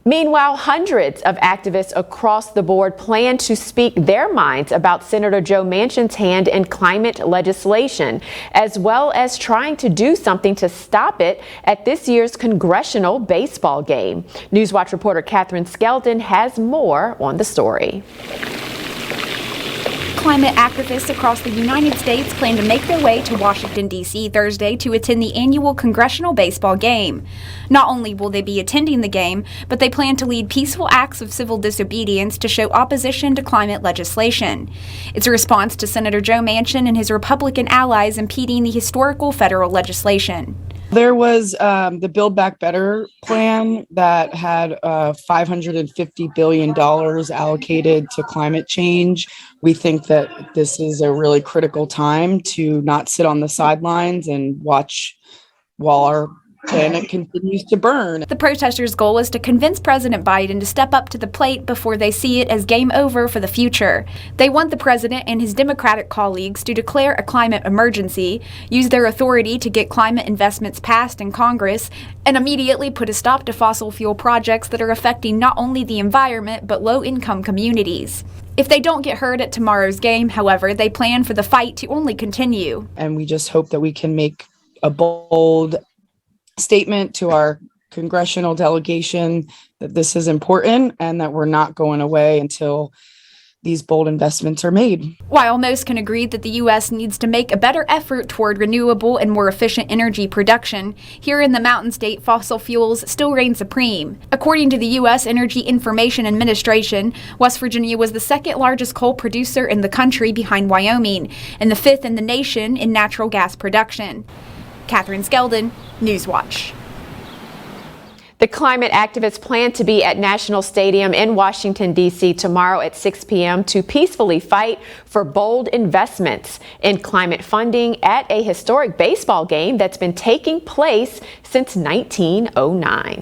Meanwhile, hundreds of activists across the board plan to speak their minds about Senator Joe Manchin's hand in climate legislation, as well as trying to do something to stop it at this year's Congressional baseball game. NewsWatch reporter KATHERINE SKELDON has more on the story. Climate activists across the United States plan to make their way to Washington, D.C. Thursday to attend the annual Congressional baseball game. Not only will they be attending the game, but they plan to lead peaceful acts of civil disobedience to show opposition to climate legislation. It's a response to Senator Joe Manchin and his Republican allies impeding the historical federal legislation. There was the Build Back Better plan that had $550 billion allocated to climate change. We think that this is a really critical time to not sit on the sidelines and watch while our planet continues to burn. The protesters' goal is to convince President Biden to step up to the plate before they see it as game over for the future. They want the president and his Democratic colleagues to declare a climate emergency, use their authority to get climate investments passed in Congress, and immediately put a stop to fossil fuel projects that are affecting not only the environment but low-income communities. If they don't get heard at tomorrow's game, however, they plan for the fight to only continue. And we just hope that we can make a bold statement to our congressional delegation that this is important and that we're not going away until these bold investments are made. While most can agree that the U.S. needs to make a better effort toward renewable and more efficient energy production, here in the Mountain State, fossil fuels still reign supreme. According to the U.S. Energy Information Administration, West Virginia was the second largest coal producer in the country behind Wyoming, and the fifth in the nation in natural gas production. KATHERINE SKELDON, NewsWatch. The climate activists plan to be at National Stadium in Washington, D.C. tomorrow at 6 p.m. to peacefully fight for bold investments in climate funding at a historic baseball game that's been taking place since 1909.